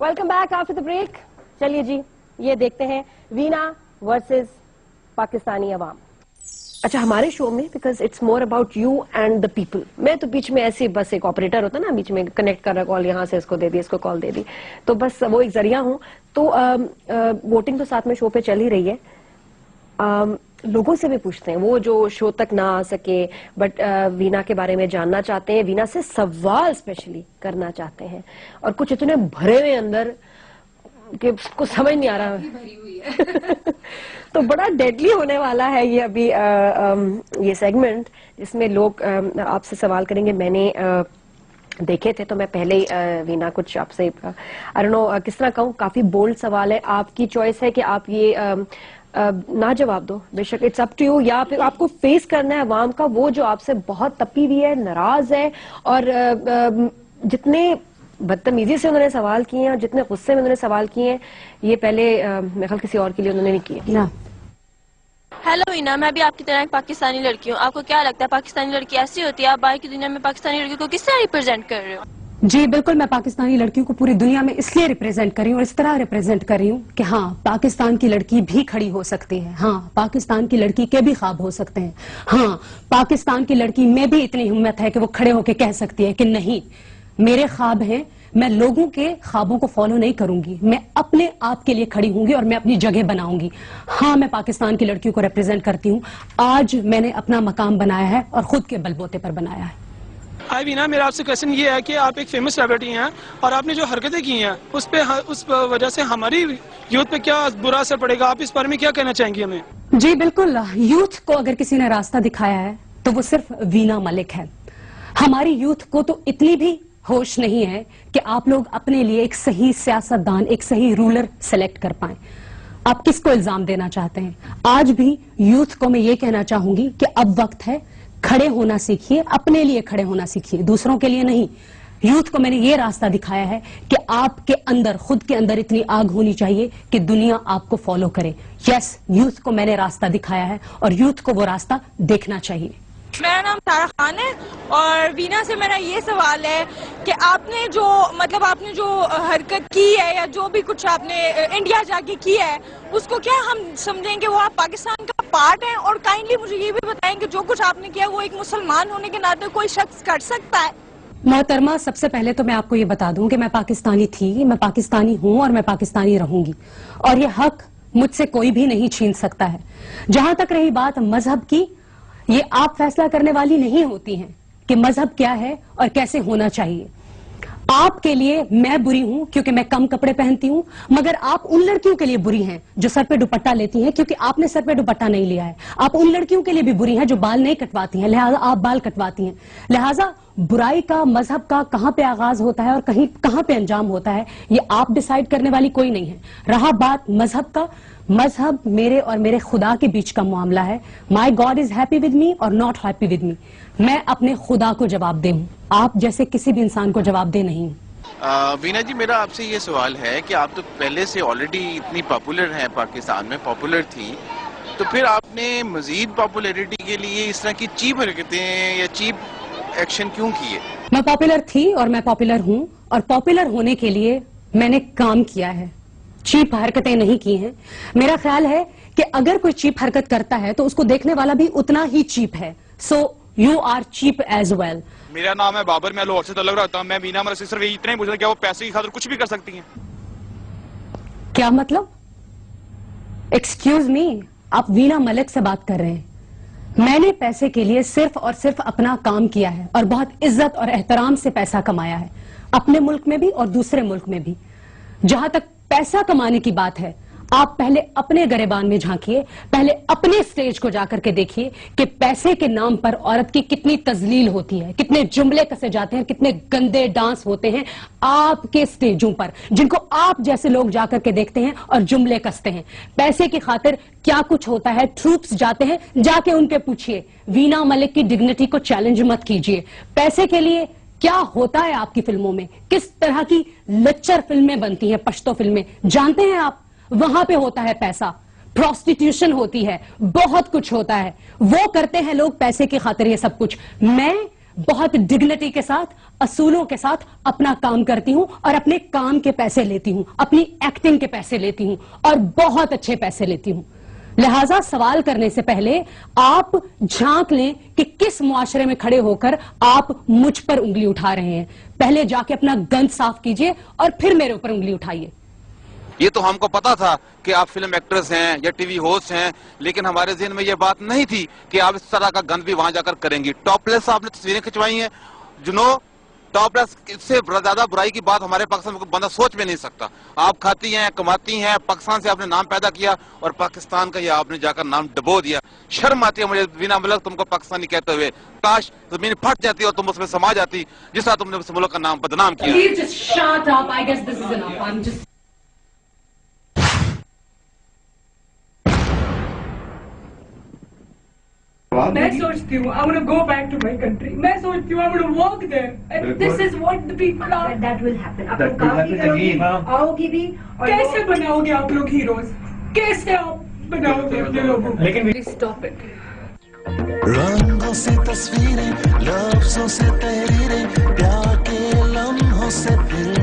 Welcome back after the break. चलिए जी, ये देखते हैं वीना वर्सेस पाकिस्तानी अवाम। अच्छा, हमारे शो में because it's more about you and the people, मैं तो बीच में ऐसे बस एक ऑपरेटर होता है ना, बीच में कनेक्ट कर रहा, कॉल यहाँ से इसको दे दी, इसको कॉल दे दी, तो बस वो एक जरिया हूँ। तो वोटिंग तो साथ में शो पे चल ही रही है। लोगों से भी पूछते हैं, वो जो शो तक ना आ सके बट वीना के बारे में जानना चाहते हैं, वीना से सवाल स्पेशली करना चाहते हैं, और कुछ इतने भरे हुए अंदर कि कुछ समझ नहीं आ रहा भरी हुई है। तो बड़ा डेडली होने वाला है ये अभी ये सेगमेंट, जिसमें लोग आपसे सवाल करेंगे। मैंने देखे थे तो मैं पहले ही वीना कुछ आपसे आई डोंट नो किस तरह कहूँ, काफी बोल्ड सवाल है, आपकी चॉइस है कि आप ये ना जवाब दो, बेशक इट्स अप टू यू, या फिर आपको फेस करना है अवाम का वो जो आपसे बहुत तपी हुई है, नाराज है, और जितने बदतमीजी से उन्होंने सवाल किए हैं और जितने गुस्से में उन्होंने सवाल किए हैं, ये पहले मेरे ख्याल किसी और के लिए उन्होंने नहीं किए। हेलो वीना, मैं भी आपकी तरह एक पाकिस्तानी लड़की हूँ। आपको क्या लगता है पाकिस्तानी लड़की ऐसी होती है? आप बाहर की दुनिया में पाकिस्तानी लड़की को किस तरह रिप्रेजेंट कर रहे हो? जी बिल्कुल, मैं पाकिस्तानी लड़कियों को पूरी दुनिया में इसलिए रिप्रेजेंट कर रही हूँ और इस तरह रिप्रेजेंट कर रही हूँ कि हाँ, पाकिस्तान की लड़की भी खड़ी हो सकती है। हाँ, पाकिस्तान की लड़की के भी ख्वाब हो सकते हैं। हाँ, पाकिस्तान की लड़की में भी इतनी हिम्मत है कि वो खड़े होकर कह सकती है कि नहीं, मेरे ख्वाब हैं, मैं लोगों के ख्वाबों को फॉलो नहीं करूंगी, मैं अपने आप के लिए खड़ी होंगी और मैं अपनी जगह बनाऊंगी। हाँ, मैं पाकिस्तान की लड़कियों को रिप्रेजेंट करती हूँ। आज मैंने अपना मकाम बनाया है और खुद के बलबूते पर बनाया है। हाय वीना, मेरा आपसे क्वेश्चन ये है कि आप एक फेमस सेलिब्रिटी हैं और आपने जो हरकतें की हैं उस वजह से हमारी यूथ पे क्या बुरा असर पड़ेगा, आप इस बारे में क्या कहना चाहेंगी हमें? जी बिल्कुल, यूथ को अगर किसी ने रास्ता दिखाया है तो वो सिर्फ वीना मलिक है। हमारी यूथ को तो इतनी भी होश नहीं है कि आप लोग अपने लिए एक सही सियासतदान, एक सही रूलर सेलेक्ट कर पाएं। आप किसको इल्जाम देना चाहते हैं? आज भी यूथ को मैं ये कहना चाहूंगी कि अब वक्त है, खड़े होना सीखिए, अपने लिए खड़े होना सीखिए, दूसरों के लिए नहीं। यूथ को मैंने ये रास्ता दिखाया है कि आपके अंदर, खुद के अंदर इतनी आग होनी चाहिए कि दुनिया आपको फॉलो करे। यस, यूथ को मैंने रास्ता दिखाया है और यूथ को वो रास्ता देखना चाहिए। मेरा नाम सारा खान है और वीना से मेरा ये सवाल है कि आपने जो हरकत की है या जो भी कुछ आपने इंडिया जाके की है, उसको क्या हम समझेंगे वो आप पाकिस्तान का पार्ट हैं? और काइंडली मुझे ये भी बताएं कि जो कुछ आपने किया वो एक मुसलमान होने के नाते कोई शख्स कर सकता है? मोहतरमा, सबसे पहले तो मैं आपको ये बता दूं कि मैं पाकिस्तानी थी, मैं पाकिस्तानी हूं और मैं पाकिस्तानी रहूंगी, और ये हक मुझसे कोई भी नहीं छीन सकता है। जहां तक रही बात मजहब की, ये आप फैसला करने वाली नहीं होती हैं कि मजहब क्या है और कैसे होना चाहिए। आपके लिए मैं बुरी हूं क्योंकि मैं कम कपड़े पहनती हूं, मगर आप उन लड़कियों के लिए बुरी हैं जो सर पे दुपट्टा लेती हैं क्योंकि आपने सर पे दुपट्टा नहीं लिया है। आप उन लड़कियों के लिए भी बुरी हैं जो बाल नहीं कटवाती हैं, लिहाजा आप बाल कटवाती हैं। लिहाजा बुराई का, मजहब का कहां पे आगाज होता है और कहां पे अंजाम होता है, ये आप डिसाइड करने वाली कोई नहीं है। रहा बात मजहब का, मजहब मेरे और मेरे खुदा के बीच का मामला है। My God is happy with me और नॉट हैप्पी विद मी। मैं अपने खुदा को जवाबदेह हूं, आप जैसे किसी भी इंसान को जवाबदेह नहीं हूं। वीना जी, मेरा आपसे ये सवाल है कि आप तो पहले से ऑलरेडी इतनी पॉपुलर हैं, पाकिस्तान में पॉपुलर थी, तो फिर आपने मजीद पॉपुलैरिटी के लिए इस तरह की चीप हरकतें या चीप एक्शन क्यों किए? मैं पॉपुलर थी और मैं पॉपुलर हूं, और पॉपुलर होने के लिए मैंने काम किया है, चीप हरकतें नहीं की हैं। मेरा ख्याल है कि अगर कोई चीप हरकत करता है तो उसको देखने वाला भी उतना ही चीप है। So you are cheap as well. मेरा नाम है बाबर, मैं लाहौर से तल्लुक़ रखता हूं। मैं वीना मलिक से सिर्फ इतना ही पूछना, क्या वो पैसे की खातिर कुछ भी कर सकती हैं? क्या मतलब? एक्सक्यूज मी, आप वीना मलिक से बात कर रहे हैं। मैंने पैसे के लिए सिर्फ और सिर्फ अपना काम किया है और बहुत इज्जत और एहतराम से पैसा कमाया है, अपने मुल्क में भी और दूसरे मुल्क में भी। जहां तक पैसा कमाने की बात है, आप पहले अपने गरेबान में झांकिए, पहले अपने स्टेज को जाकर के देखिए कि पैसे के नाम पर औरत की कितनी तजलील होती है, कितने जुमले कसे जाते हैं, कितने गंदे डांस होते हैं आपके स्टेजों पर, जिनको आप जैसे लोग जाकर के देखते हैं और जुमले कसते हैं। पैसे की खातिर क्या कुछ होता है, ट्रूप्स जाते हैं, जाके उनके पूछिए। वीना मलिक की डिग्निटी को चैलेंज मत कीजिए। पैसे के लिए क्या होता है आपकी फिल्मों में, किस तरह की लच्चर फिल्में बनती हैं, पश्तो फिल्में, जानते हैं आप? वहां पे होता है पैसा, प्रोस्टिट्यूशन होती है, बहुत कुछ होता है, वो करते हैं लोग पैसे की खातिर ये सब कुछ। मैं बहुत डिग्निटी के साथ اصولوں کے ساتھ اپنا کام کرتی ہوں اور اپنے کام کے پیسے لیتی ہوں, اپنی ایکٹنگ کے پیسے لیتی ہوں اور بہت اچھے پیسے لیتی ہوں. لہٰذا سوال کرنے سے پہلے آپ جھانک لیں کہ کس معاشرے میں کھڑے ہو کر آپ مجھ پر انگلی اٹھا رہے ہیں. پہلے جا کے اپنا گند صاف کیجئے اور پھر میرے اوپر انگلی اٹھائیے. یہ تو ہم کو پتا تھا کہ آپ فلم ایکٹرز ہیں یا ٹی وی ہوسٹ ہیں, لیکن ہمارے ذہن میں یہ بات نہیں تھی کہ آپ اس طرح کا گند بھی وہاں جا کر کریں گی. ٹاپ لیس آپ نے تصویریں کھنچوائی ہیں جنہوں ٹاپ لیس سے زیادہ برائی کی بات ہمارے پاکستان میں بندہ سوچ میں نہیں سکتا. آپ کھاتی ہیں, کماتی ہیں, پاکستان سے آپ نے نام پیدا کیا اور پاکستان کا یہ آپ نے جا کر نام ڈبو دیا. شرم آتی ہے مجھے وینا ملک تم کو پاکستانی کہتے ہوئے. کاش زمین پھٹ جاتی اور تم اس میں سما جاتی جس طرح تم نے اس ملک کا نام بدنام کیا. Please just shut up. I guess this is enough. I'm just... میں سوچتی ہوں I want to go back to my country. میں سوچتی ہوں I want to walk there. And this is what the people are. That will happen. آپ لوگ کام بھی کرو گی, آؤ گی بھی. کیسے بناؤ گے آپ لوگ ہیروز؟ کیسے آپ بناؤ گے اپنے لوگوں کو؟ لیکن stop it. رنگوں سے تصویریں, لفظوں سے تحریریں, پیار کے لمحوں سے پھر